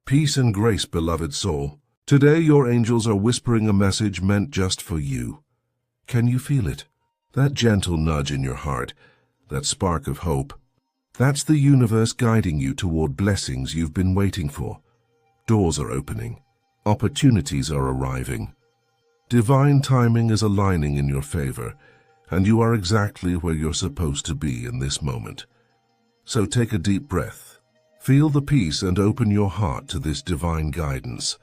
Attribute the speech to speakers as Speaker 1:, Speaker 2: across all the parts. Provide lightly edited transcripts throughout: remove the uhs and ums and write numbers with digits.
Speaker 1: Peace and grace, beloved soul. Today your angels are whispering a message meant just for you. Can you feel it? That gentle nudge in your heart, that spark of hope. That's the universe guiding you toward blessings you've been waiting for. Doors are opening. Opportunities are arriving. Divine timing is aligning in your favor, and you are exactly where you're supposed to be in this moment. So take a deep breath. Feel the peace and open your heart to this divine guidance.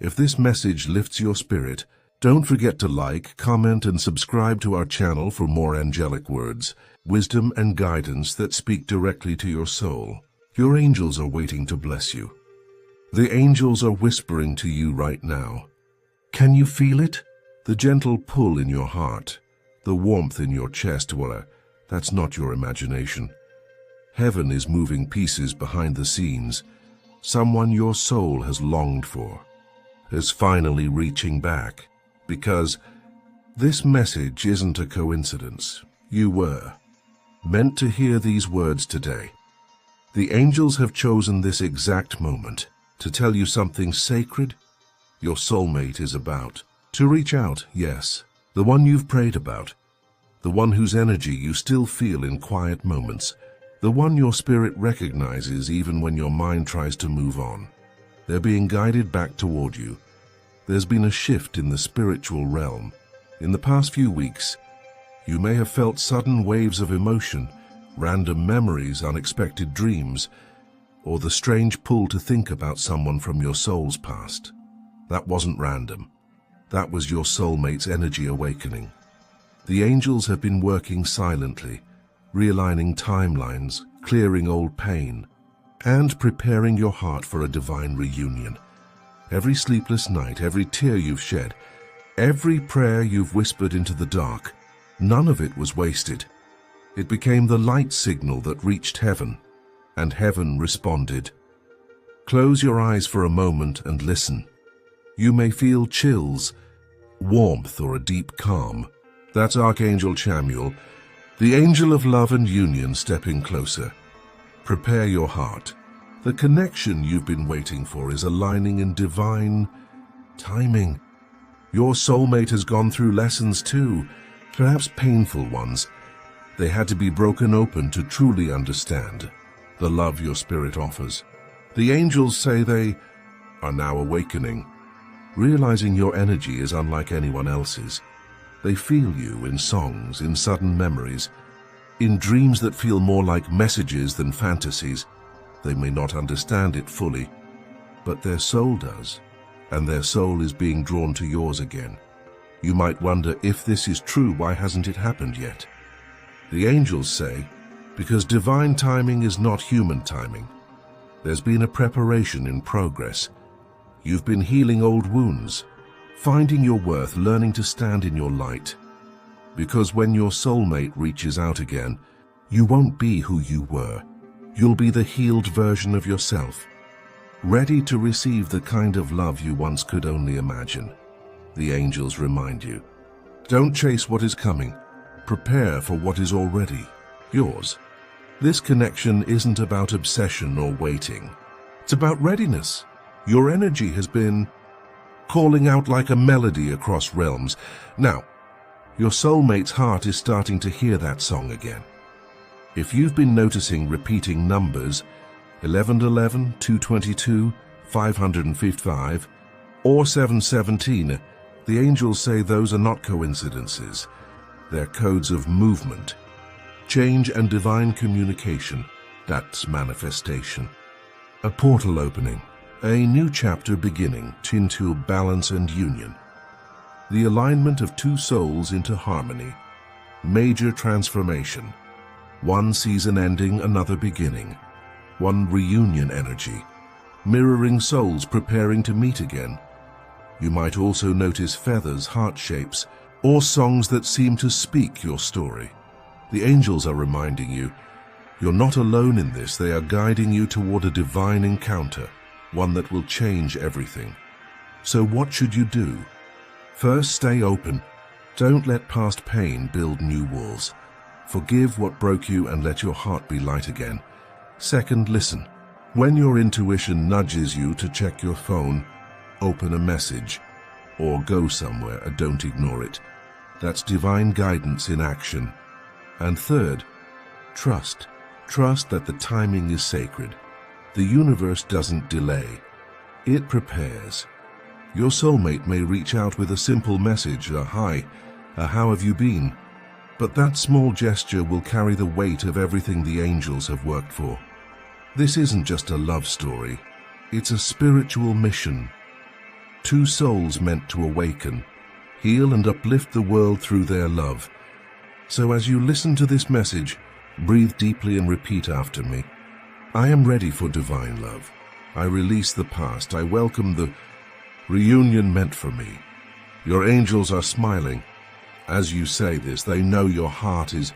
Speaker 1: If this message lifts your spirit, don't forget to like, comment, and subscribe to our channel for more angelic words, wisdom, and guidance that speak directly to your soul. Your angels are waiting to bless you. The angels are whispering to you right now. Can you feel it? The gentle pull in your heart, the warmth in your chest. Well, that's not your imagination. Heaven is moving pieces behind the scenes. Someone your soul has longed for is finally reaching back, because this message isn't a coincidence. You were meant to hear these words today. The angels have chosen this exact moment to tell you something sacred your soulmate is about to reach out. Yes, the one you've prayed about, the one whose energy you still feel in quiet moments, the one your spirit recognizes even when your mind tries to move on. They're being guided back toward you. There's been a shift in the spiritual realm. In the past few weeks, you may have felt sudden waves of emotion, random memories, unexpected dreams, or the strange pull to think about someone from your soul's past. That wasn't random. That was your soulmate's energy awakening. The angels have been working silently, realigning timelines, clearing old pain, and preparing your heart for a divine reunion. Every sleepless night, every tear you've shed, every prayer you've whispered into the dark, none of it was wasted. It became the light signal that reached heaven, and heaven responded. Close your eyes for a moment and listen. You may feel chills, warmth, or a deep calm. That's Archangel Chamuel, the angel of love and union, stepping closer. Prepare your heart. The connection you've been waiting for is aligning in divine timing. Your soulmate has gone through lessons too, perhaps painful ones. They had to be broken open to truly understand the love your spirit offers. The angels say they are now awakening, realizing your energy is unlike anyone else's. They feel you in songs, in sudden memories, in dreams that feel more like messages than fantasies. They may not understand it fully, but their soul does, and their soul is being drawn to yours again. You might wonder, if this is true, why hasn't it happened yet? The angels say, because divine timing is not human timing. There's been a preparation in progress. You've been healing old wounds, finding your worth, learning to stand in your light. Because when your soulmate reaches out again, you won't be who you were. You'll be the healed version of yourself, ready to receive the kind of love you once could only imagine. The angels remind you, don't chase what is coming. Prepare for what is already yours. This connection isn't about obsession or waiting. It's about readiness. Your energy has been calling out like a melody across realms. Now, your soulmate's heart is starting to hear that song again. If you've been noticing repeating numbers, 1111, 222, 555, or 717, the angels say those are not coincidences. They're codes of movement, change, and divine communication. That's manifestation. A portal opening. A new chapter beginning into balance and union. The alignment of two souls into harmony. Major transformation. One season ending, another beginning. One reunion energy. Mirroring souls preparing to meet again. You might also notice feathers, heart shapes, or songs that seem to speak your story. The angels are reminding you, you're not alone in this. They are guiding you toward a divine encounter, one that will change everything. So what should you do? First, stay open. Don't let past pain build new walls. Forgive what broke you and let your heart be light again. Second, listen. When your intuition nudges you to check your phone, open a message, or go somewhere, don't ignore it. That's divine guidance in action. And third, trust. Trust that the timing is sacred. The universe doesn't delay. It prepares. Your soulmate may reach out with a simple message, a hi, a how have you been? But that small gesture will carry the weight of everything the angels have worked for. This isn't just a love story. It's a spiritual mission. Two souls meant to awaken, heal and uplift the world through their love. So as you listen to this message, breathe deeply and repeat after me. I am ready for divine love. I release the past. I welcome the reunion meant for me. Your angels are smiling. As you say this, they know your heart is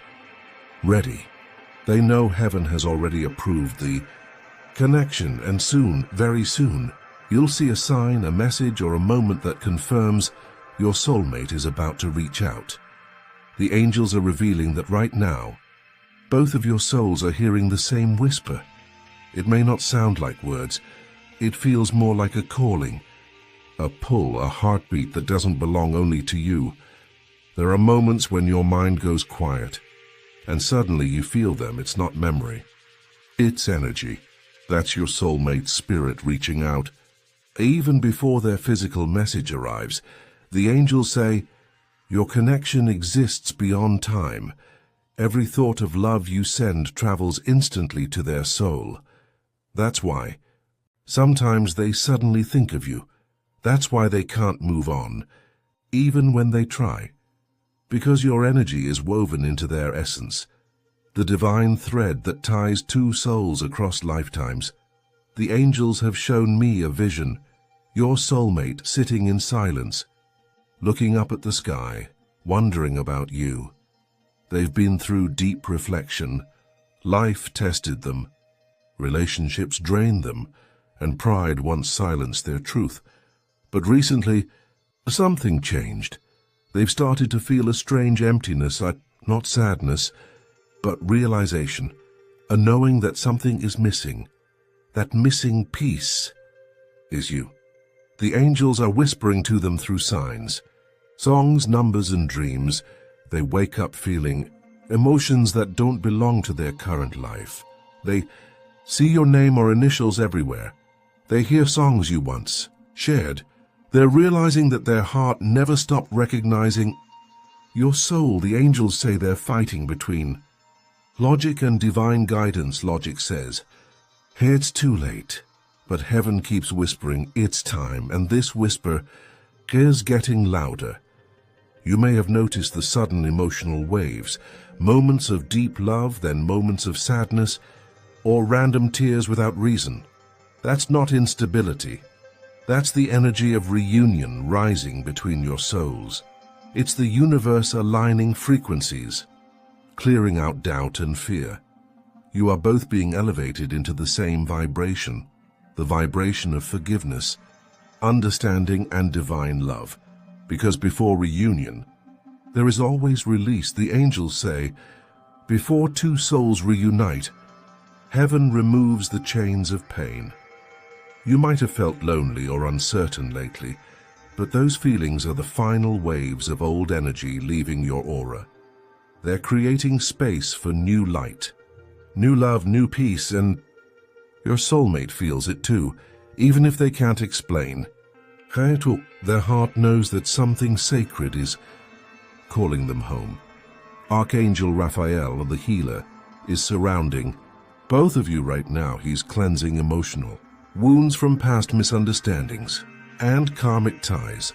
Speaker 1: ready. They know heaven has already approved the connection, and soon, very soon, you'll see a sign, a message, or a moment that confirms your soulmate is about to reach out. The angels are revealing that right now, both of your souls are hearing the same whisper. It may not sound like words. It feels more like a calling, a pull, a heartbeat that doesn't belong only to you. There are moments when your mind goes quiet, and suddenly you feel them. It's not memory. It's energy. That's your soulmate's spirit reaching out. Even before their physical message arrives, the angels say, your connection exists beyond time. Every thought of love you send travels instantly to their soul. That's why sometimes they suddenly think of you. That's why they can't move on, even when they try. Because your energy is woven into their essence, the divine thread that ties two souls across lifetimes. The angels have shown me a vision, your soulmate sitting in silence, looking up at the sky, wondering about you. They've been through deep reflection. Life tested them. Relationships drained them, and pride once silenced their truth. But recently, something changed. They've started to feel a strange emptiness, not sadness, but realization, a knowing that something is missing. That missing piece is you. The angels are whispering to them through signs, songs, numbers, and dreams. They wake up feeling emotions that don't belong to their current life. They see your name or initials everywhere. They hear songs you once shared. They're realizing that their heart never stopped recognizing your soul. The angels say they're fighting between logic and divine guidance. Logic says, hey, it's too late. But heaven keeps whispering, it's time, and this whisper is getting louder. You may have noticed the sudden emotional waves, moments of deep love, then moments of sadness, or random tears without reason. That's not instability. That's the energy of reunion rising between your souls. It's the universe aligning frequencies, clearing out doubt and fear. You are both being elevated into the same vibration, the vibration of forgiveness, understanding, and divine love. Because before reunion, there is always release. The angels say, before two souls reunite, heaven removes the chains of pain. You might have felt lonely or uncertain lately, but those feelings are the final waves of old energy leaving your aura. They're creating space for new light, new love, new peace, and your soulmate feels it too, even if they can't explain. Their heart knows that something sacred is calling them home. Archangel Raphael, the healer, is surrounding both of you right now. He's cleansing emotional wounds from past misunderstandings and karmic ties.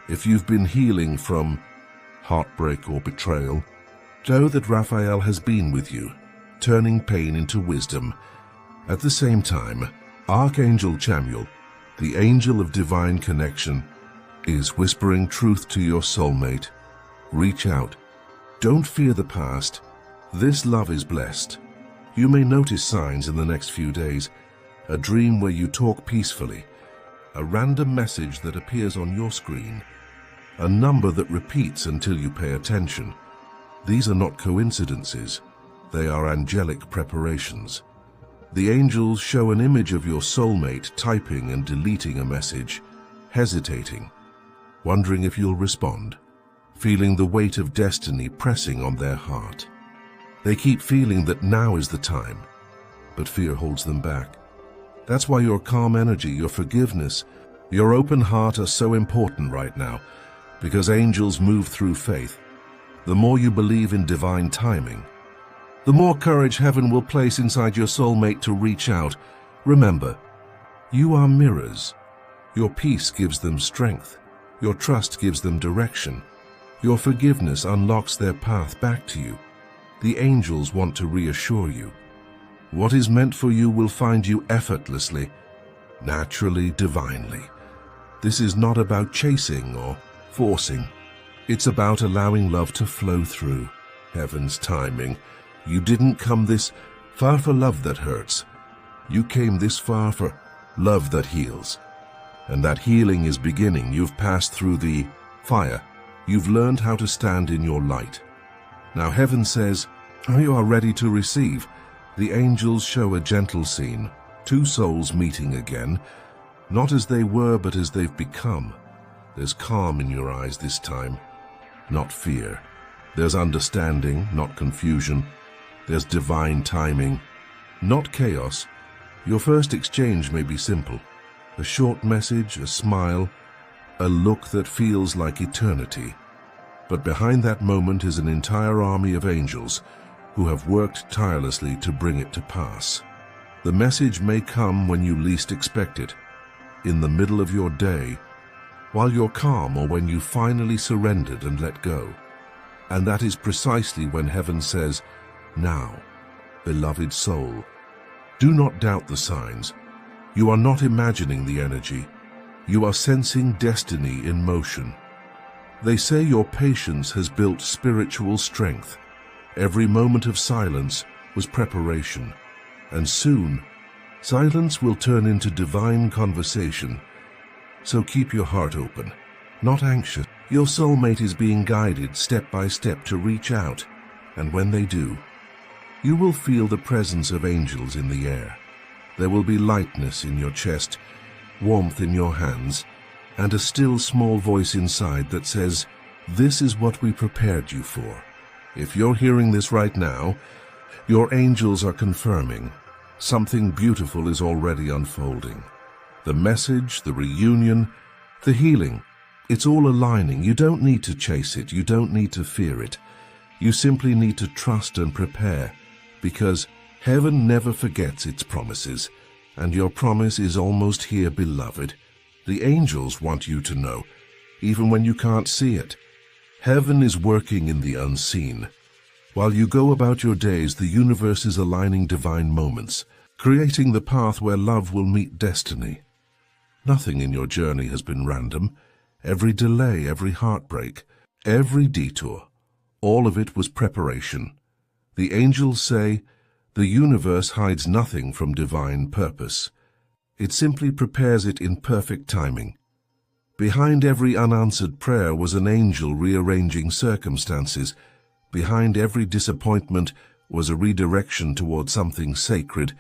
Speaker 1: If you've been healing from heartbreak or betrayal, know that Raphael has been with you, turning pain into wisdom. At the same time, Archangel Chamuel, the angel of divine connection, is whispering truth to your soulmate. Reach out. Don't fear the past. This love is blessed. You may notice signs in the next few days. A dream where you talk peacefully, a random message that appears on your screen, a number that repeats until you pay attention. These are not coincidences. They are angelic preparations. The angels show an image of your soulmate typing and deleting a message, hesitating, wondering if you'll respond, feeling the weight of destiny pressing on their heart. They keep feeling that now is the time, but fear holds them back. That's why your calm energy, your forgiveness, your open heart are so important right now, because angels move through faith. The more you believe in divine timing, the more courage heaven will place inside your soulmate to reach out. Remember, you are mirrors. Your peace gives them strength. Your trust gives them direction. Your forgiveness unlocks their path back to you. The angels want to reassure you. What is meant for you will find you effortlessly, naturally, divinely. This is not about chasing or forcing. It's about allowing love to flow through heaven's timing. You didn't come this far for love that hurts. You came this far for love that heals. And that healing is beginning. You've passed through the fire. You've learned how to stand in your light. Now heaven says, you are ready to receive. The angels show a gentle scene, two souls meeting again, not as they were, but as they've become. There's calm in your eyes this time, not fear. There's understanding, not confusion. There's divine timing, not chaos. Your first exchange may be simple. A short message, a smile, a look that feels like eternity. But behind that moment is an entire army of angels who have worked tirelessly to bring it to pass. The message may come when you least expect it, in the middle of your day, while you're calm, or when you finally surrendered and let go. And that is precisely when heaven says, now, beloved soul, do not doubt the signs. You are not imagining the energy. You are sensing destiny in motion. They say your patience has built spiritual strength. Every moment of silence was preparation. And soon, silence will turn into divine conversation. So keep your heart open, not anxious. Your soulmate is being guided step by step to reach out. And when they do, you will feel the presence of angels in the air. There will be lightness in your chest, warmth in your hands, and a still small voice inside that says, this is what we prepared you for. If you're hearing this right now, your angels are confirming something beautiful is already unfolding. The message, the reunion, the healing, it's all aligning. You don't need to chase it. You don't need to fear it. You simply need to trust and prepare, because heaven never forgets its promises, and your promise is almost here, beloved. The angels want you to know, even when you can't see it. Heaven is working in the unseen. While you go about your days, the universe is aligning divine moments, creating the path where love will meet destiny. Nothing in your journey has been random. Every delay, every heartbreak, every detour, all of it was preparation. The angels say, the universe hides nothing from divine purpose. It simply prepares it in perfect timing. Behind every unanswered prayer was an angel rearranging circumstances. Behind every disappointment was a redirection toward something sacred.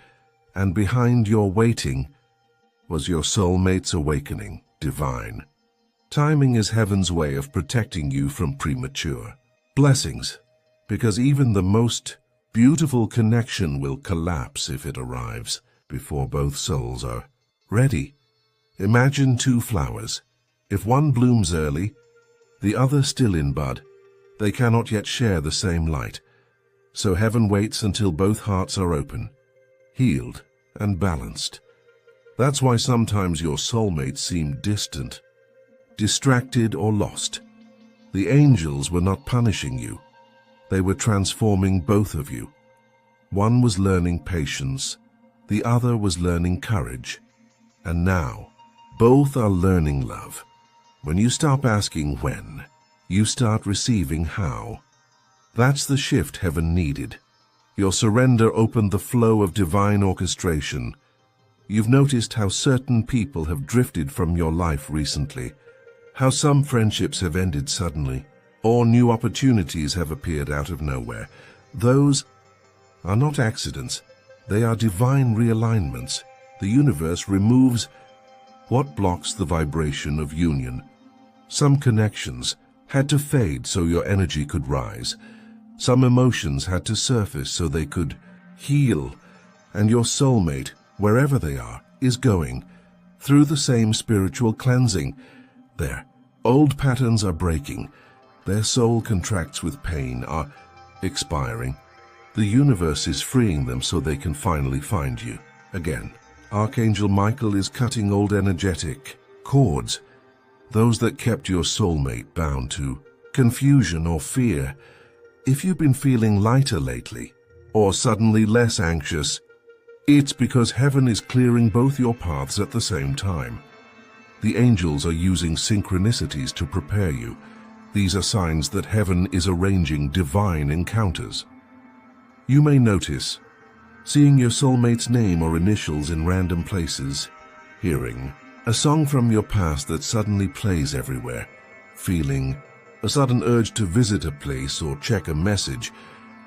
Speaker 1: And behind your waiting was your soulmate's awakening, divine. Timing is heaven's way of protecting you from premature blessings, because even the most beautiful connection will collapse if it arrives before both souls are ready. Imagine two flowers. If one blooms early, the other still in bud, they cannot yet share the same light. So heaven waits until both hearts are open, healed and balanced. That's why sometimes your soulmates seem distant, distracted or lost. The angels were not punishing you. They were transforming both of you. One was learning patience, the other was learning courage. And now, both are learning love. When you stop asking when, you start receiving how. That's the shift heaven needed. Your surrender opened the flow of divine orchestration. You've noticed how certain people have drifted from your life recently, how some friendships have ended suddenly, or new opportunities have appeared out of nowhere. Those are not accidents. They are divine realignments. The universe removes what blocks the vibration of union. Some connections had to fade so your energy could rise. Some emotions had to surface so they could heal. And your soulmate, wherever they are, is going through the same spiritual cleansing. Their old patterns are breaking. Their soul contracts with pain, are expiring. The universe is freeing them so they can finally find you again. Archangel Michael is cutting old energetic cords, those that kept your soulmate bound to confusion or fear. If you've been feeling lighter lately, or suddenly less anxious, it's because heaven is clearing both your paths at the same time. The angels are using synchronicities to prepare you. These are signs that heaven is arranging divine encounters. You may notice seeing your soulmate's name or initials in random places, hearing a song from your past that suddenly plays everywhere, feeling a sudden urge to visit a place or check a message,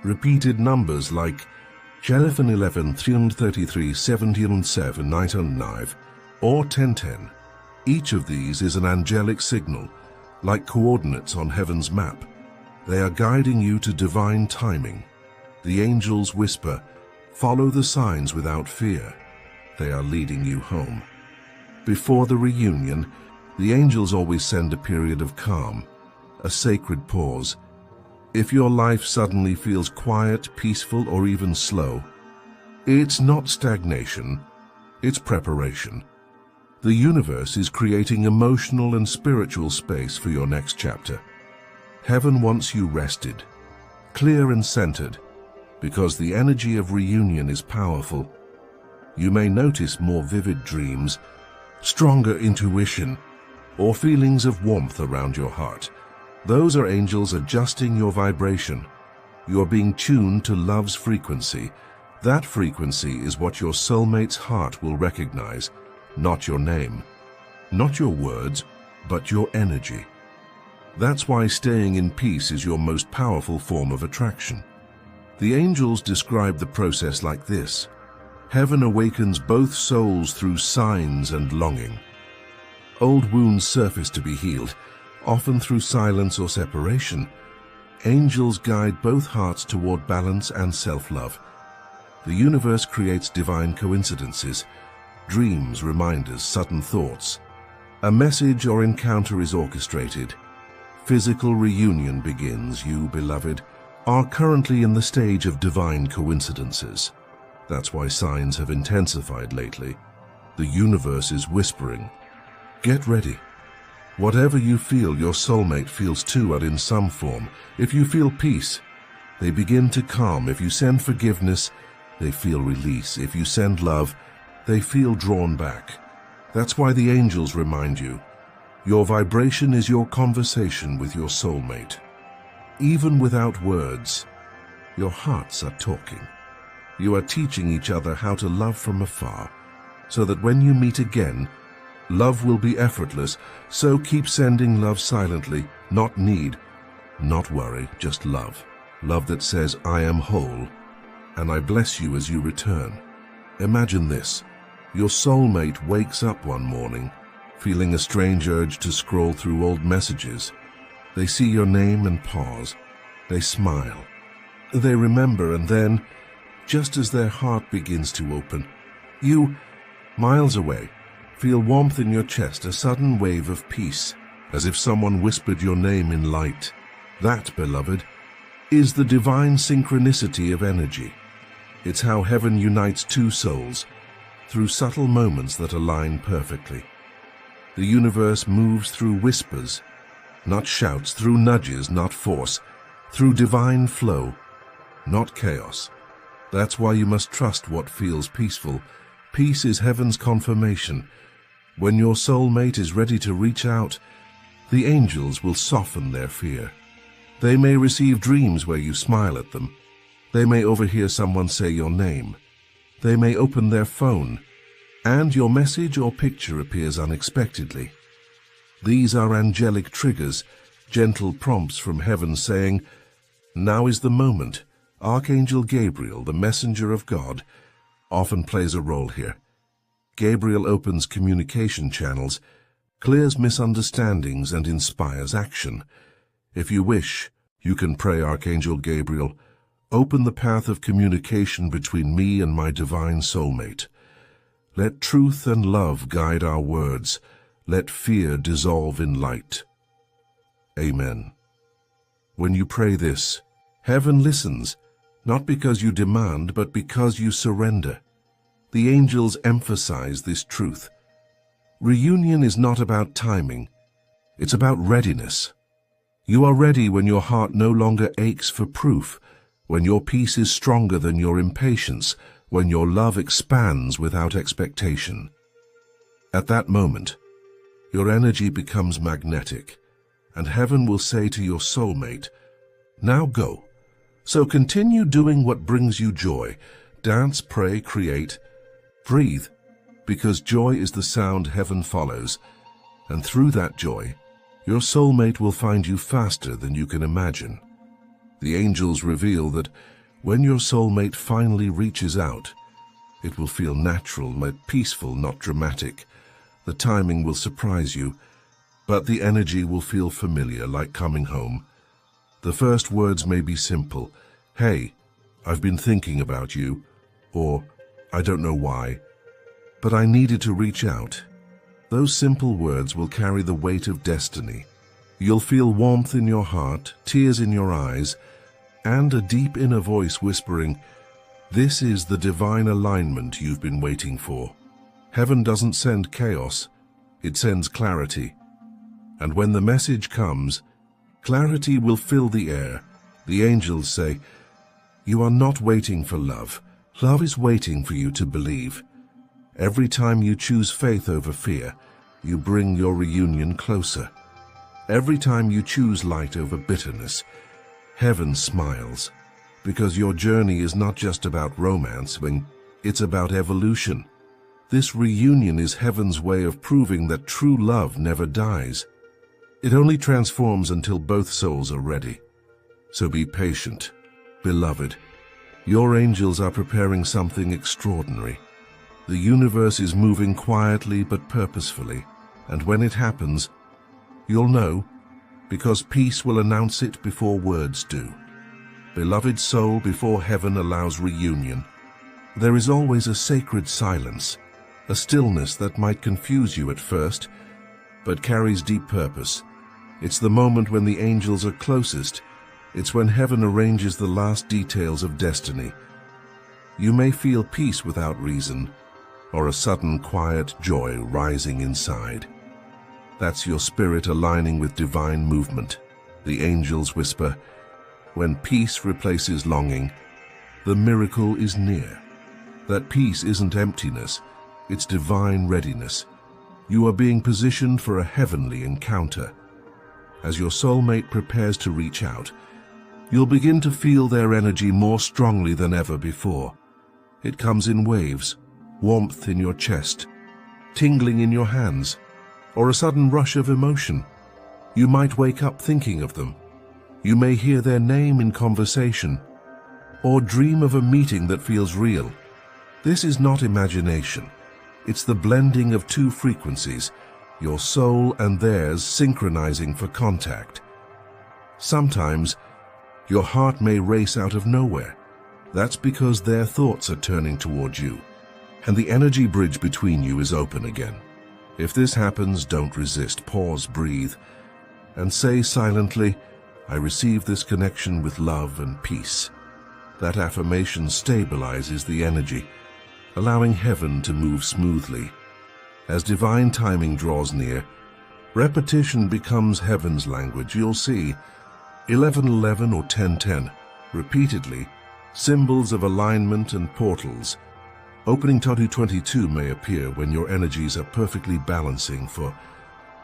Speaker 1: repeated numbers like 1111 333 707 909 or 1010. Each of these is an angelic signal, like coordinates on heaven's map. They are guiding you to divine timing. The angels whisper, "Follow the signs without fear." They are leading you home. Before the reunion, the angels always send a period of calm, a sacred pause. If your life suddenly feels quiet, peaceful, or even slow, it's not stagnation, it's preparation. The universe is creating emotional and spiritual space for your next chapter. Heaven wants you rested, clear and centered, because the energy of reunion is powerful. You may notice more vivid dreams, stronger intuition, or feelings of warmth around your heart. Those are angels adjusting your vibration. You are being tuned to love's frequency. That frequency is what your soulmate's heart will recognize, not your name, not your words, but your energy. That's why staying in peace is your most powerful form of attraction. The angels describe the process like this: heaven awakens both souls through signs and longing. Old wounds surface to be healed, often through silence or separation. Angels guide both hearts toward balance and self-love. The universe creates divine coincidences, dreams, reminders, sudden thoughts. A message or encounter is orchestrated. Physical reunion begins. You, beloved, are currently in the stage of divine coincidences. That's why signs have intensified lately. The universe is whispering, "Get ready." Whatever you feel, your soulmate feels too, and in some form. If you feel peace, they begin to calm. If you send forgiveness, they feel release. If you send love, they feel drawn back. That's why the angels remind you, your vibration is your conversation with your soulmate. Even without words, your hearts are talking. You are teaching each other how to love from afar, so that when you meet again, love will be effortless. So keep sending love silently, not need, not worry, just love. Love that says, "I am whole, and I bless you as you return." Imagine this. Your soulmate wakes up one morning, feeling a strange urge to scroll through old messages. They see your name and pause. They smile. They remember, and then, just as their heart begins to open, you, miles away, feel warmth in your chest, a sudden wave of peace, as if someone whispered your name in light. That, beloved, is the divine synchronicity of energy. It's how heaven unites two souls, through subtle moments that align perfectly. The universe moves through whispers, not shouts, through nudges, not force, through divine flow, not chaos. That's why you must trust what feels peaceful. Peace is heaven's confirmation. When your soulmate is ready to reach out, the angels will soften their fear. They may receive dreams where you smile at them. They may overhear someone say your name. They may open their phone, and your message or picture appears unexpectedly. These are angelic triggers, gentle prompts from heaven saying, "Now is the moment." Archangel Gabriel, the messenger of God, often plays a role here. Gabriel opens communication channels, clears misunderstandings, and inspires action. If you wish, you can pray, Archangel Gabriel, open the path of communication between me and my divine soulmate. Let truth and love guide our words. Let fear dissolve in light. Amen. When you pray this, heaven listens, not because you demand, but because you surrender. The angels emphasize this truth. Reunion is not about timing. It's about readiness. You are ready when your heart no longer aches for proof, when your peace is stronger than your impatience, when your love expands without expectation. At that moment, your energy becomes magnetic, and heaven will say to your soulmate, "Now go." So continue doing what brings you joy. Dance, pray, create. Breathe, because joy is the sound heaven follows, and through that joy, your soulmate will find you faster than you can imagine. The angels reveal that when your soulmate finally reaches out, it will feel natural, peaceful, not dramatic. The timing will surprise you, but the energy will feel familiar, like coming home. The first words may be simple: "Hey, I've been thinking about you," or "I don't know why, but I needed to reach out." Those simple words will carry the weight of destiny. You'll feel warmth in your heart, tears in your eyes, and a deep inner voice whispering, "This is the divine alignment you've been waiting for." Heaven doesn't send chaos, it sends clarity. And when the message comes, clarity will fill the air. The angels say, "You are not waiting for love. Love is waiting for you to believe." Every time you choose faith over fear, you bring your reunion closer. Every time you choose light over bitterness, heaven smiles, because your journey is not just about romance, it's about evolution. This reunion is heaven's way of proving that true love never dies. It only transforms until both souls are ready. So be patient, beloved. Your angels are preparing something extraordinary. The universe is moving quietly but purposefully, and when it happens, you'll know, because peace will announce it before words do. Beloved soul, before heaven allows reunion, there is always a sacred silence, a stillness that might confuse you at first, but carries deep purpose. It's the moment when the angels are closest. It's when heaven arranges the last details of destiny. You may feel peace without reason, or a sudden quiet joy rising inside. That's your spirit aligning with divine movement. The angels whisper, when peace replaces longing, the miracle is near. That peace isn't emptiness, it's divine readiness. You are being positioned for a heavenly encounter. As your soulmate prepares to reach out, you'll begin to feel their energy more strongly than ever before. It comes in waves, warmth in your chest, tingling in your hands, or a sudden rush of emotion. You might wake up thinking of them. You may hear their name in conversation, or dream of a meeting that feels real. This is not imagination. It's the blending of two frequencies, your soul and theirs synchronizing for contact. Sometimes, your heart may race out of nowhere. That's because their thoughts are turning towards you, and the energy bridge between you is open again. If this happens, don't resist. Pause, breathe, and say silently, "I receive this connection with love and peace." That affirmation stabilizes the energy, allowing heaven to move smoothly. As divine timing draws near, repetition becomes heaven's language. You'll see 1111 or 1010 repeatedly, symbols of alignment and portals. Opening 22 may appear when your energies are perfectly balancing. For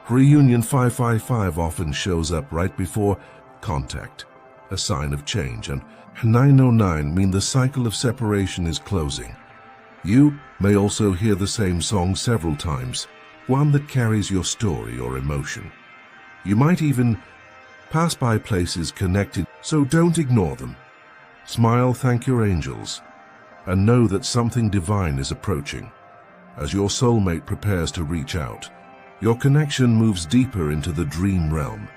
Speaker 1: reunion, 555 often shows up right before contact, a sign of change, and 909 mean the cycle of separation is closing. You may also hear the same song several times, one that carries your story or emotion. You might even pass by places connected, so don't ignore them. Smile, thank your angels, and know that something divine is approaching. As your soulmate prepares to reach out, your connection moves deeper into the dream realm,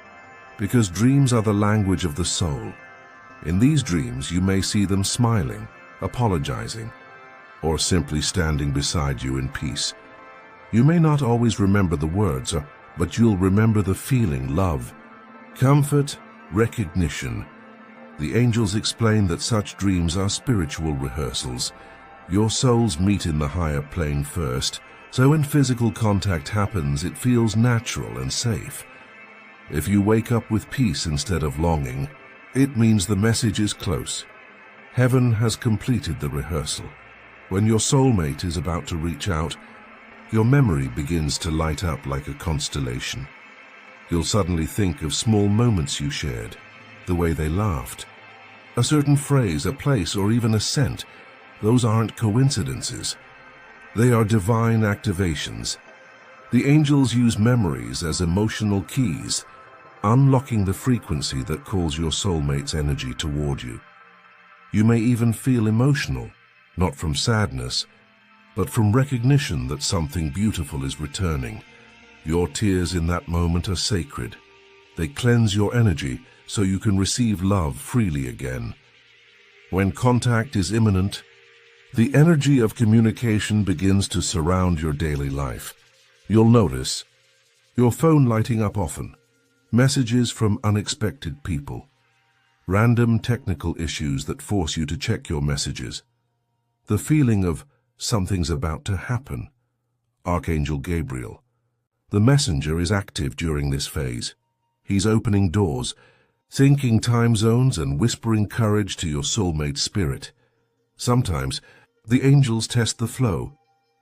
Speaker 1: because dreams are the language of the soul. In these dreams, you may see them smiling, apologizing, or simply standing beside you in peace. You may not always remember the words, but you'll remember the feeling: love, comfort, recognition. The angels explain that such dreams are spiritual rehearsals. Your souls meet in the higher plane first, so when physical contact happens, it feels natural and safe. If you wake up with peace instead of longing, it means the message is close. Heaven has completed the rehearsal. When your soulmate is about to reach out, your memory begins to light up like a constellation. You'll suddenly think of small moments you shared, the way they laughed. A certain phrase, a place, or even a scent. Those aren't coincidences. They are divine activations. The angels use memories as emotional keys, unlocking the frequency that calls your soulmate's energy toward you. You may even feel emotional, not from sadness, but from recognition that something beautiful is returning. Your tears in that moment are sacred. They cleanse your energy so you can receive love freely again. When contact is imminent, the energy of communication begins to surround your daily life. You'll notice your phone lighting up often, messages from unexpected people, random technical issues that force you to check your messages, the feeling of something's about to happen. Archangel Gabriel, the messenger, is active during this phase. He's opening doors, syncing time zones, and whispering courage to your soulmate's spirit. Sometimes, the angels test the flow,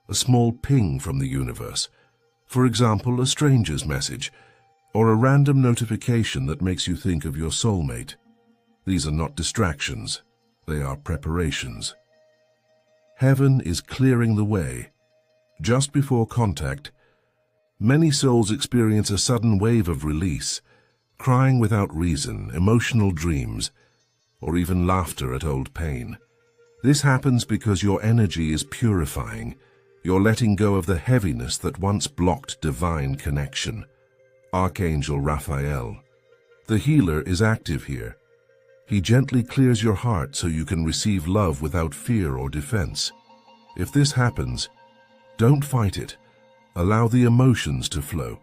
Speaker 1: a small ping from the universe. For example, a stranger's message, or a random notification that makes you think of your soulmate. These are not distractions, they are preparations. Heaven is clearing the way. Just before contact, many souls experience a sudden wave of release, crying without reason, emotional dreams, or even laughter at old pain. This happens because your energy is purifying. You're letting go of the heaviness that once blocked divine connection. Archangel Raphael, the healer, is active here. He gently clears your heart so you can receive love without fear or defense. If this happens, don't fight it. Allow the emotions to flow.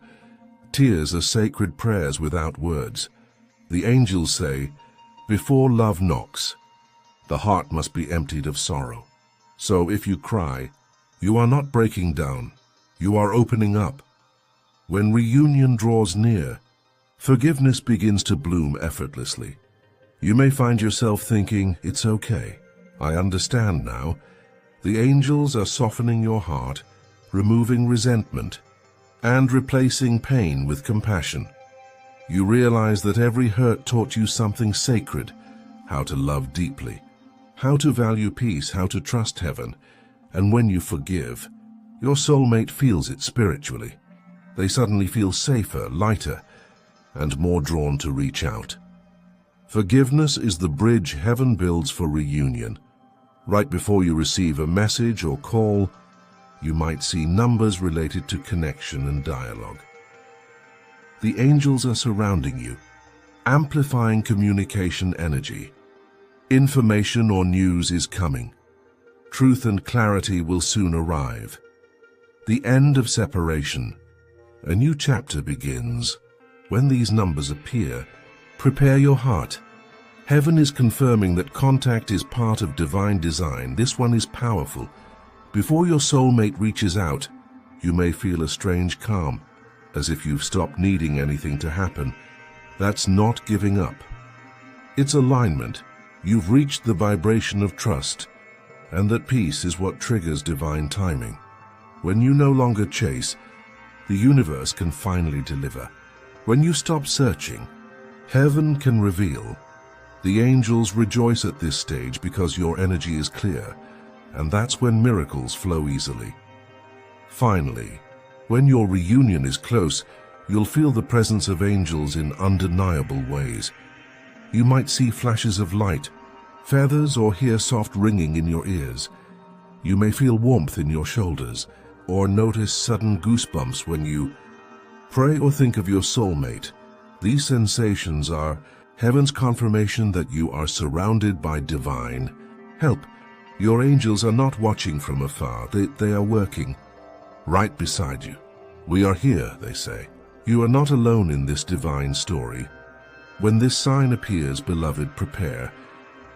Speaker 1: Tears are sacred prayers without words. The angels say, before love knocks, the heart must be emptied of sorrow. So if you cry, you are not breaking down, you are opening up. When reunion draws near, forgiveness begins to bloom effortlessly. You may find yourself thinking, it's okay, I understand now. The angels are softening your heart, removing resentment, and replacing pain with compassion. You realize that every hurt taught you something sacred: how to love deeply, how to value peace, how to trust heaven. And when you forgive, your soulmate feels it spiritually. They suddenly feel safer, lighter, and more drawn to reach out. Forgiveness is the bridge heaven builds for reunion. Right before you receive a message or call, you might see numbers related to connection and dialogue. The angels are surrounding you, amplifying communication energy. Information or news is coming. Truth and clarity will soon arrive. The end of separation. A new chapter begins. When these numbers appear, prepare your heart. Heaven is confirming that contact is part of divine design. This one is powerful. Before your soulmate reaches out, you may feel a strange calm, as if you've stopped needing anything to happen. That's not giving up. It's alignment. You've reached the vibration of trust, and that peace is what triggers divine timing. When you no longer chase, the universe can finally deliver. When you stop searching, heaven can reveal. The angels rejoice at this stage because your energy is clear, and that's when miracles flow easily. Finally, when your reunion is close, you'll feel the presence of angels in undeniable ways. You might see flashes of light, feathers or hear soft ringing in your ears. You may feel warmth in your shoulders or notice sudden goosebumps when you pray or think of your soulmate. These sensations are heaven's confirmation that you are surrounded by divine help. Your angels are not watching from afar. They are working right beside you. We are here, they say. You are not alone in this divine story. When this sign appears, beloved, prepare,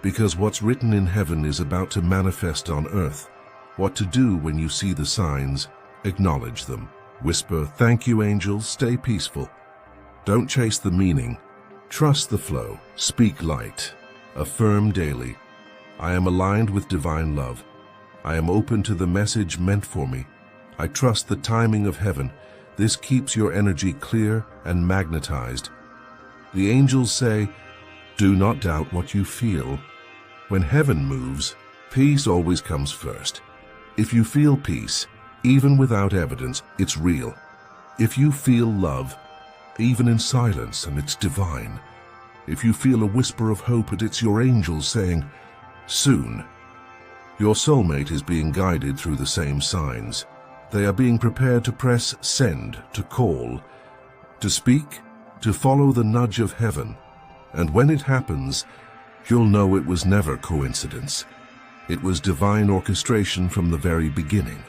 Speaker 1: because what's written in heaven is about to manifest on earth. What to do when you see the signs? Acknowledge them. Whisper, "Thank you, angels." Stay peaceful. Don't chase the meaning. Trust the flow. Speak light. Affirm daily, "I am aligned with divine love. I am open to the message meant for me. I trust the timing of heaven." This keeps your energy clear and magnetized. The angels say, "Do not doubt what you feel." When heaven moves, peace always comes first. If you feel peace, even without evidence, it's real. If you feel love, even in silence, and it's divine. If you feel a whisper of hope, and it's your angels saying, "Soon." Your soulmate is being guided through the same signs. They are being prepared to press send, to call, to speak, to follow the nudge of heaven. And when it happens, you'll know it was never coincidence. It was divine orchestration from the very beginning.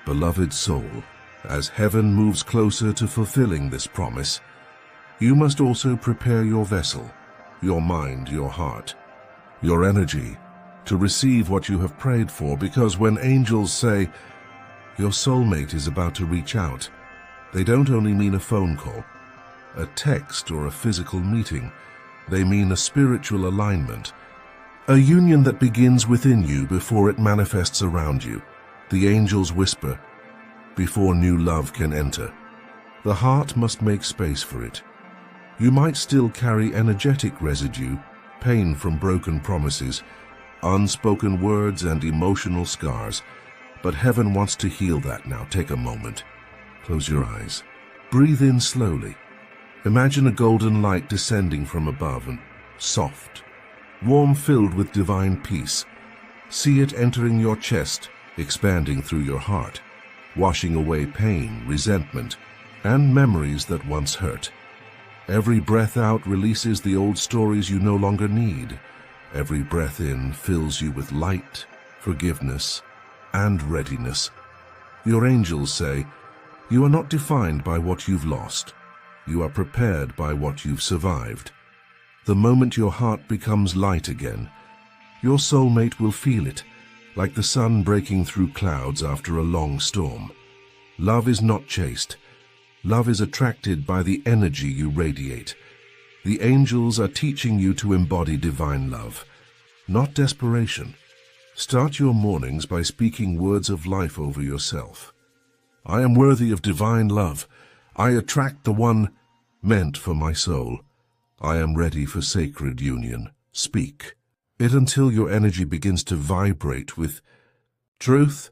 Speaker 1: Beloved soul, as heaven moves closer to fulfilling this promise, you must also prepare your vessel, your mind, your heart, your energy, to receive what you have prayed for, because when angels say, "Your soulmate is about to reach out," they don't only mean a phone call, a text, or a physical meeting. They mean a spiritual alignment, a union that begins within you before it manifests around you. The angels whisper before new love can enter. The heart must make space for it. You might still carry energetic residue, pain from broken promises, unspoken words, and emotional scars. But heaven wants to heal that now. Take a moment. Close your eyes. Breathe in slowly. Imagine a golden light descending from above, and soft, warm, filled with divine peace. See it entering your chest, expanding through your heart, washing away pain, resentment, and memories that once hurt. Every breath out releases the old stories you no longer need. Every breath in fills you with light, forgiveness, and readiness. Your angels say, "You are not defined by what you've lost. You are prepared by what you've survived." The moment your heart becomes light again, your soulmate will feel it, like the sun breaking through clouds after a long storm. Love is not chased. Love is attracted by the energy you radiate. The angels are teaching you to embody divine love, not desperation. Start your mornings by speaking words of life over yourself. "I am worthy of divine love. I attract the one meant for my soul. I am ready for sacred union." Speak it until your energy begins to vibrate with truth,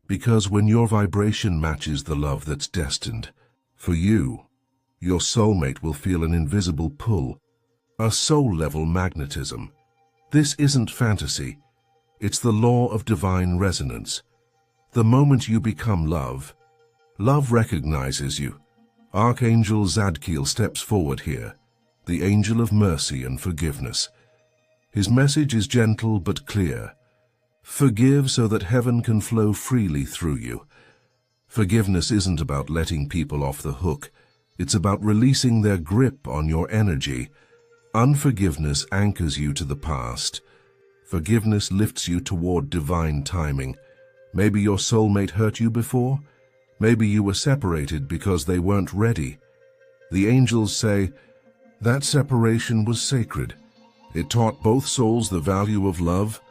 Speaker 1: because when your vibration matches the love that's destined for you, your soulmate will feel an invisible pull, a soul-level magnetism. This isn't fantasy. It's the law of divine resonance. The moment you become love, love recognizes you. Archangel Zadkiel steps forward here, the angel of mercy and forgiveness. His message is gentle but clear. Forgive so that heaven can flow freely through you. Forgiveness isn't about letting people off the hook. It's about releasing their grip on your energy. Unforgiveness anchors you to the past. Forgiveness lifts you toward divine timing. Maybe your soulmate hurt you before. Maybe you were separated because they weren't ready. The angels say, that separation was sacred. It taught both souls the value of love,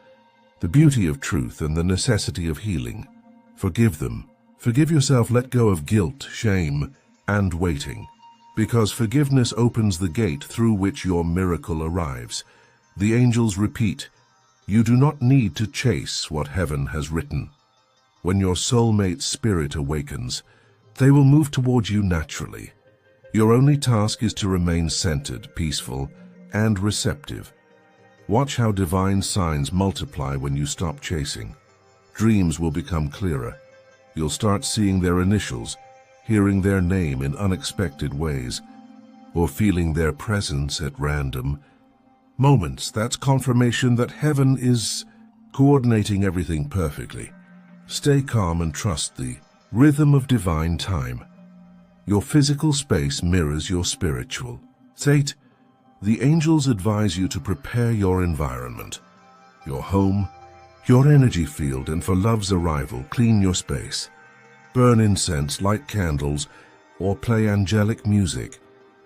Speaker 1: the beauty of truth, and the necessity of healing. Forgive them. Forgive yourself. Let go of guilt, shame, and waiting. Because forgiveness opens the gate through which your miracle arrives. The angels repeat, you do not need to chase what heaven has written. When your soulmate's spirit awakens, they will move towards you naturally. Your only task is to remain centered, peaceful, and receptive. Watch how divine signs multiply when you stop chasing. Dreams will become clearer. You'll start seeing their initials, hearing their name in unexpected ways, or feeling their presence at random moments. That's confirmation that heaven is coordinating everything perfectly. Stay calm and trust the rhythm of divine time. Your physical space mirrors your spiritual state. The angels advise you to prepare your environment, your home, your energy field, and for love's arrival, clean your space. Burn incense, light candles, or play angelic music.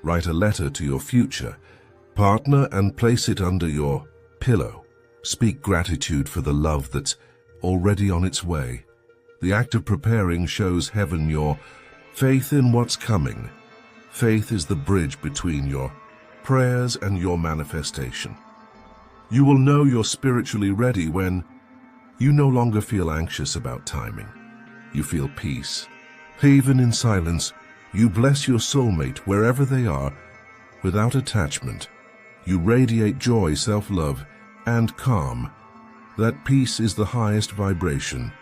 Speaker 1: Write a letter to your future partner and place it under your pillow. Speak gratitude for the love that's already on its way. The act of preparing shows heaven your faith in what's coming. Faith is the bridge between your prayers and your manifestation. You will know you're spiritually ready when you no longer feel anxious about timing. You feel peace. Even in silence, you bless your soulmate wherever they are without attachment. You radiate joy, self-love, and calm. That peace is the highest vibration,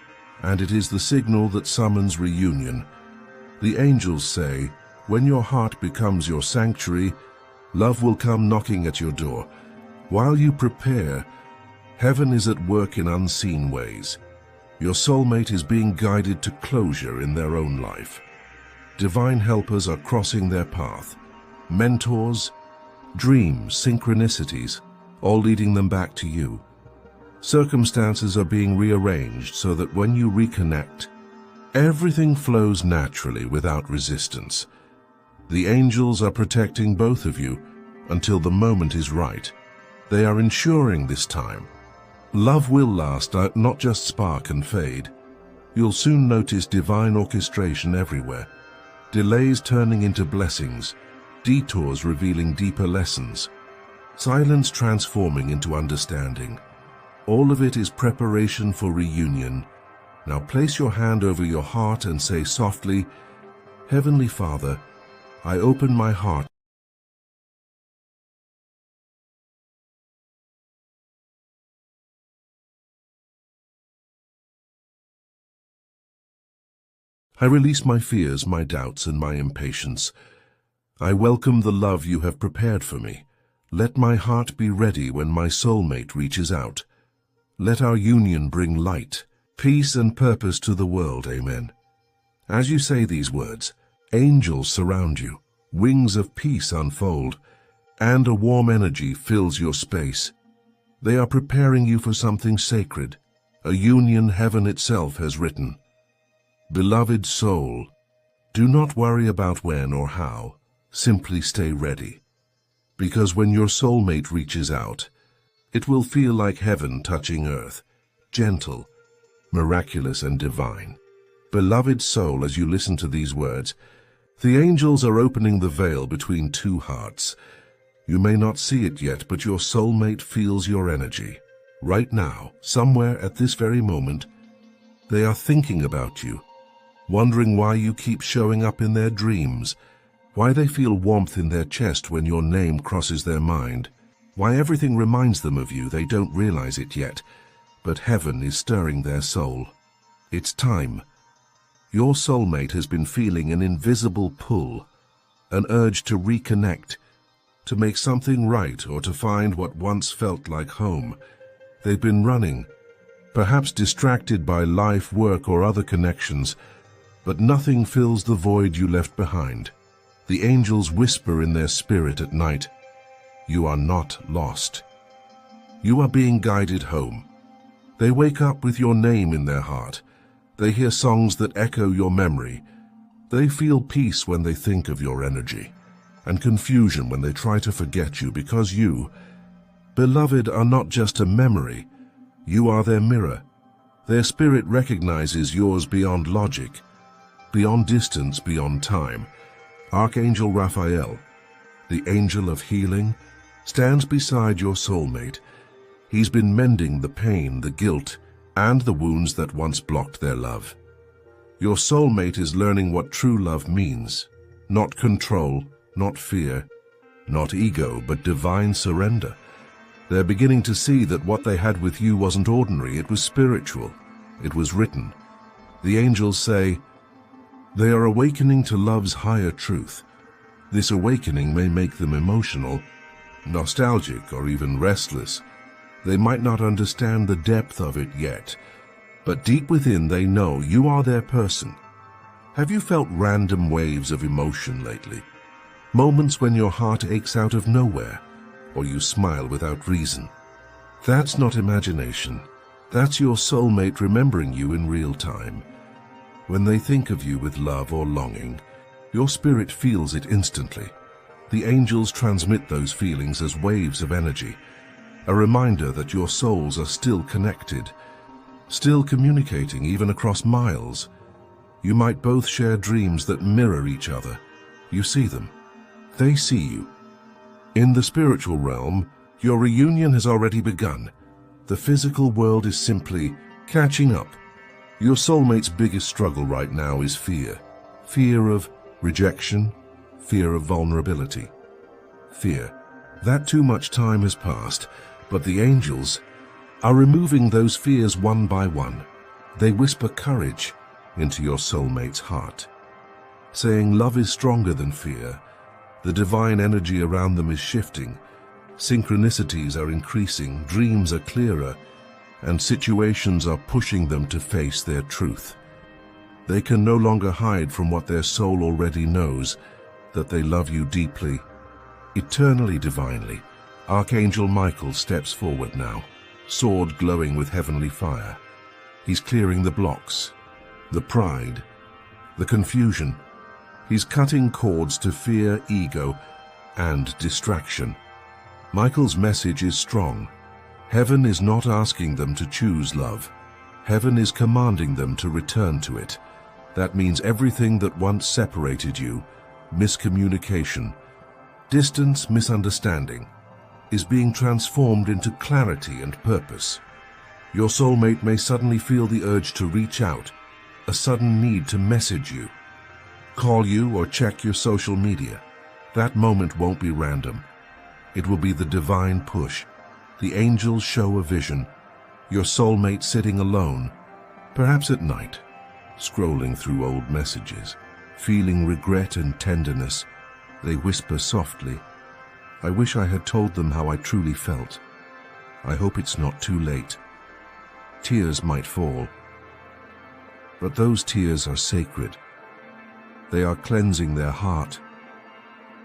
Speaker 1: and it is the signal that summons reunion. The angels say, when your heart becomes your sanctuary, love will come knocking at your door. While you prepare, heaven is at work in unseen ways. Your soulmate is being guided to closure in their own life. Divine helpers are crossing their path. Mentors, dreams, synchronicities, all leading them back to you. Circumstances are being rearranged so that when you reconnect, everything flows naturally without resistance. The angels are protecting both of you until the moment is right. They are ensuring this time. Love will last, not just spark and fade. You'll soon notice divine orchestration everywhere. Delays turning into blessings, detours revealing deeper lessons, silence transforming into understanding. All of it is preparation for reunion. Now place your hand over your heart and say softly, Heavenly Father, I open my heart. I release my fears, my doubts, and my impatience. I welcome the love you have prepared for me. Let my heart be ready when my soulmate reaches out. Let our union bring light, peace, and purpose to the world. Amen. As you say these words, angels surround you, wings of peace unfold, and a warm energy fills your space. They are preparing you for something sacred, a union heaven itself has written. Beloved soul, do not worry about when or how, simply stay ready. Because when your soulmate reaches out, it will feel like heaven touching earth, gentle, miraculous, and divine. Beloved soul, as you listen to these words, the angels are opening the veil between two hearts. You may not see it yet, but your soulmate feels your energy. Right now, somewhere at this very moment, they are thinking about you, wondering why you keep showing up in their dreams, why they feel warmth in their chest when your name crosses their mind, why everything reminds them of you. They don't realize it yet, but heaven is stirring their soul. It's time. Your soulmate has been feeling an invisible pull, an urge to reconnect, to make something right, or to find what once felt like home. They've been running, perhaps distracted by life, work, or other connections, but nothing fills the void you left behind. The angels whisper in their spirit at night, you are not lost. You are being guided home. They wake up with your name in their heart. They hear songs that echo your memory. They feel peace when they think of your energy, and confusion when they try to forget you, because you, beloved, are not just a memory. You are their mirror. Their spirit recognizes yours beyond logic, beyond distance, beyond time. Archangel Raphael, the angel of healing, stands beside your soulmate. He's been mending the pain, the guilt, and the wounds that once blocked their love. Your soulmate is learning what true love means. Not control, not fear, not ego, but divine surrender. They're beginning to see that what they had with you wasn't ordinary, it was spiritual. It was written. The angels say, they are awakening to love's higher truth. This awakening may make them emotional, nostalgic, or even restless. They might not understand the depth of it yet, but deep within they know you are their person. Have you felt random waves of emotion lately? Moments when your heart aches out of nowhere, or you smile without reason? That's not imagination. That's your soulmate remembering you in real time. When they think of you with love or longing, your spirit feels it instantly. The angels transmit those feelings as waves of energy, a reminder that your souls are still connected, still communicating even across miles. You might both share dreams that mirror each other. You see them. They see you. In the spiritual realm, your reunion has already begun. The physical world is simply catching up. Your soulmate's biggest struggle right now is fear. Fear of rejection, fear of vulnerability. Fear that too much time has passed, but the angels are removing those fears one by one. They whisper courage into your soulmate's heart, saying love is stronger than fear. The divine energy around them is shifting. Synchronicities are increasing, dreams are clearer, and situations are pushing them to face their truth. They can no longer hide from what their soul already knows, that they love you deeply, eternally, divinely. Archangel Michael steps forward now, sword glowing with heavenly fire. He's clearing the blocks, the pride, the confusion. He's cutting cords to fear, ego, and distraction. Michael's message is strong. Heaven is not asking them to choose love. Heaven is commanding them to return to it. That means everything that once separated you, miscommunication, distance, misunderstanding, is being transformed into clarity and purpose. Your soulmate may suddenly feel the urge to reach out, a sudden need to message you, call you, or check your social media. That moment won't be random. It will be the divine push. The angels show a vision, your soulmate sitting alone, perhaps at night, scrolling through old messages, feeling regret and tenderness. They whisper softly, I wish I had told them how I truly felt. I hope it's not too late. Tears might fall, but those tears are sacred. They are cleansing their heart,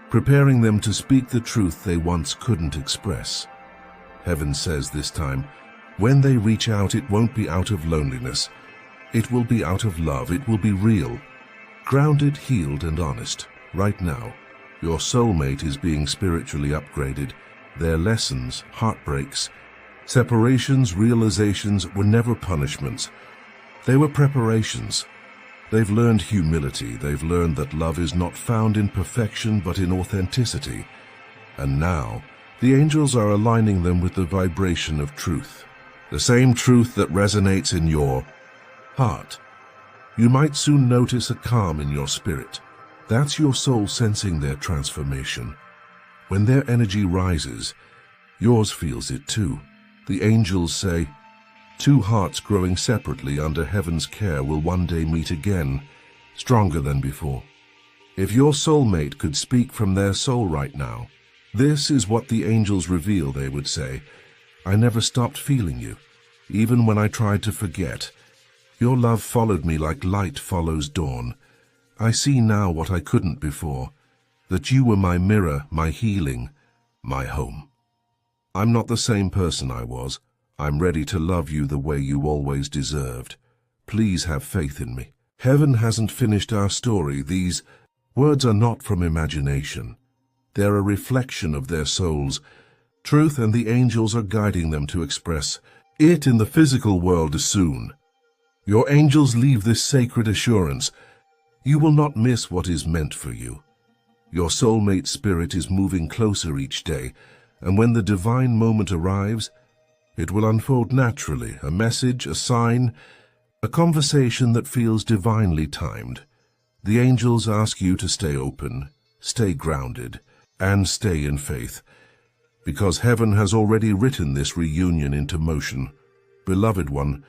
Speaker 1: preparing them to speak the truth they once couldn't express. Heaven says this time, when they reach out, it won't be out of loneliness. It will be out of love. It will be real, grounded, healed, and honest. Right now, your soulmate is being spiritually upgraded. Their lessons, heartbreaks, separations, realizations were never punishments. They were preparations. They've learned humility. They've learned that love is not found in perfection, but in authenticity. And now, the angels are aligning them with the vibration of truth, the same truth that resonates in your heart. You might soon notice a calm in your spirit. That's your soul sensing their transformation. When their energy rises, yours feels it too. The angels say, two hearts growing separately under heaven's care will one day meet again, stronger than before. If your soulmate could speak from their soul right now, this is what the angels reveal. They would say, I never stopped feeling you, even when I tried to forget. Your love followed me like light follows dawn. I see now what I couldn't before, that you were my mirror, my healing, my home. I'm not the same person I was. I'm ready to love you the way you always deserved. Please have faith in me. Heaven hasn't finished our story. These words are not from imagination. They're a reflection of their souls. Truth, and the angels are guiding them to express it in the physical world soon. Your angels leave this sacred assurance. You will not miss what is meant for you. Your soulmate spirit is moving closer each day, and when the divine moment arrives, it will unfold naturally, a message, a sign, a conversation that feels divinely timed. The angels ask you to stay open, stay grounded, and stay in faith. because heaven has already written this reunion into motion. Beloved one,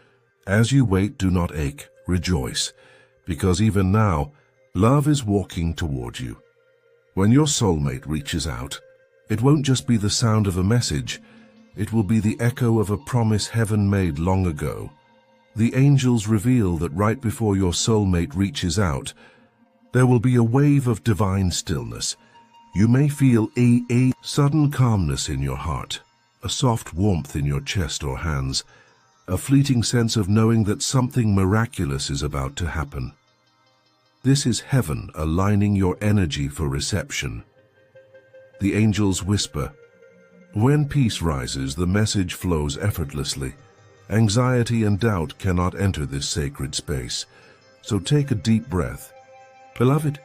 Speaker 1: as you wait, do not ache, rejoice, because even now, love is walking toward you. When your soulmate reaches out, it won't just be the sound of a message, it will be the echo of a promise heaven made long ago. The angels reveal that right before your soulmate reaches out, there will be a wave of divine stillness. You may feel a sudden calmness in your heart, a soft warmth in your chest or hands, a fleeting sense of knowing that something miraculous is about to happen. This is heaven aligning your energy for reception. The angels whisper. When peace rises, the message flows effortlessly. Anxiety and doubt cannot enter this sacred space, so take a deep breath. Beloved,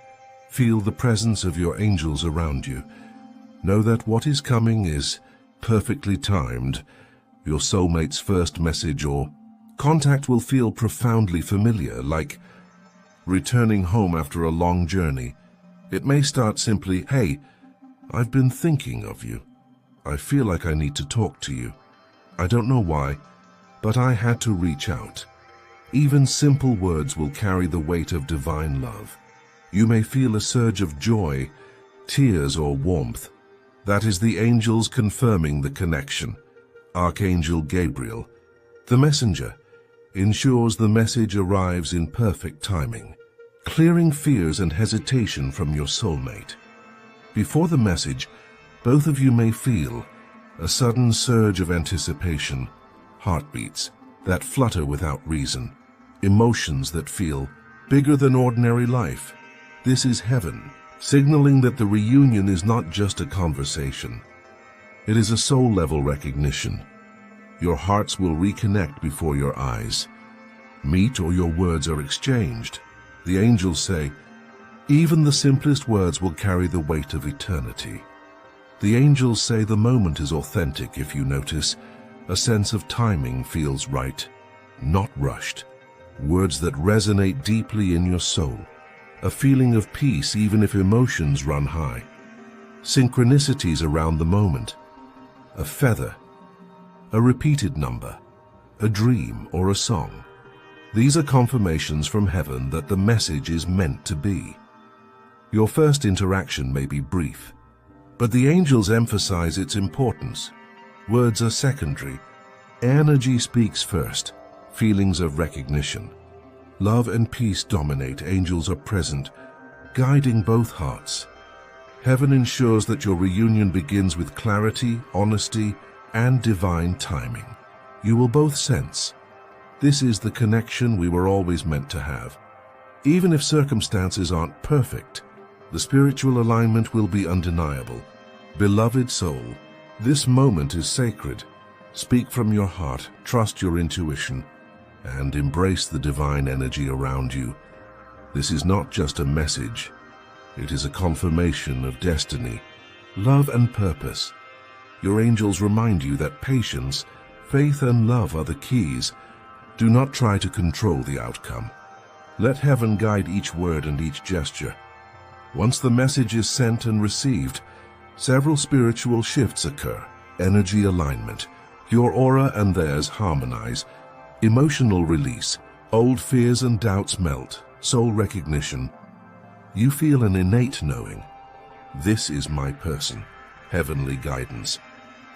Speaker 1: feel the presence of your angels around you. Know that what is coming is perfectly timed. Your soulmate's first message or contact will feel profoundly familiar, like returning home after a long journey. It may start simply, "Hey, I've been thinking of you. I feel like I need to talk to you. I don't know why, but I had to reach out." Even simple words will carry the weight of divine love. You may feel a surge of joy, tears, or warmth. That is the angels confirming the connection. Archangel Gabriel, the messenger, ensures the message arrives in perfect timing, clearing fears and hesitation from your soulmate. Before the message, both of you may feel a sudden surge of anticipation, heartbeats that flutter without reason, emotions that feel bigger than ordinary life. This is heaven, signaling that the reunion is not just a conversation. It is a soul-level recognition. Your hearts will reconnect before your eyes meet or your words are exchanged. The angels say, even the simplest words will carry the weight of eternity. The angels say the moment is authentic. If you notice, a sense of timing feels right, not rushed. Words that resonate deeply in your soul. A feeling of peace even if emotions run high. Synchronicities around the moment. A feather, a repeated number, a dream or a song. These are confirmations from heaven that the message is meant to be. Your first interaction may be brief, but the angels emphasize its importance. Words are secondary. Energy speaks first, feelings of recognition. Love and peace dominate. Angels are present, guiding both hearts. Heaven ensures that your reunion begins with clarity, honesty, and divine timing. You will both sense, this is the connection we were always meant to have. Even if circumstances aren't perfect, the spiritual alignment will be undeniable. Beloved soul, this moment is sacred. Speak from your heart, trust your intuition, and embrace the divine energy around you. This is not just a message. It is a confirmation of destiny, love, and purpose. Your angels remind you that patience, faith, and love are the keys. Do not try to control the outcome. Let heaven guide each word and each gesture. Once the message is sent and received, several spiritual shifts occur. Energy alignment. Your aura and theirs harmonize. Emotional release. Old fears and doubts melt. Soul recognition. You feel an innate knowing. This is my person. Heavenly guidance.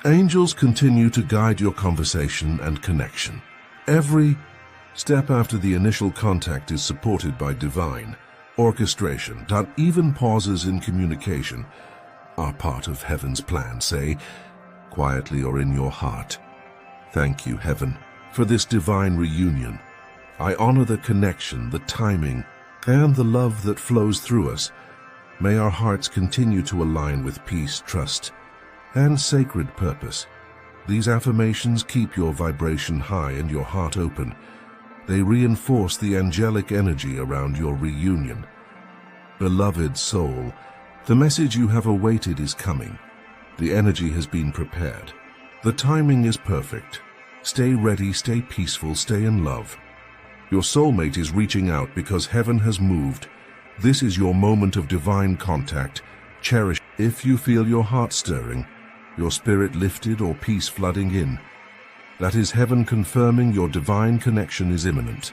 Speaker 1: Angels continue to guide your conversation and connection. Every step after the initial contact is supported by divine orchestration. Even pauses in communication are part of heaven's plan. Say, quietly or in your heart, thank you, heaven, for this divine reunion. I honor the connection, the timing, and the love that flows through us. May our hearts continue to align with peace, trust, and sacred purpose. These affirmations keep your vibration high and your heart open. They reinforce the angelic energy around your reunion. Beloved soul, the message you have awaited is coming. The energy has been prepared. The timing is perfect. Stay ready, stay peaceful, stay in love. Your soulmate is reaching out because heaven has moved. This is your moment of divine contact. Cherish. If you feel your heart stirring, your spirit lifted, or peace flooding in. That is heaven confirming your divine connection is imminent.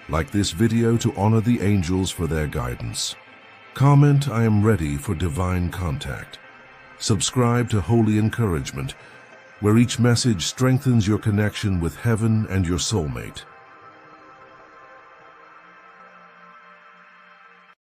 Speaker 1: Like this video to honor the angels for their guidance. Comment, "I am ready for divine contact." Subscribe to Holy Encouragement, where each message strengthens your connection with heaven and your soulmate.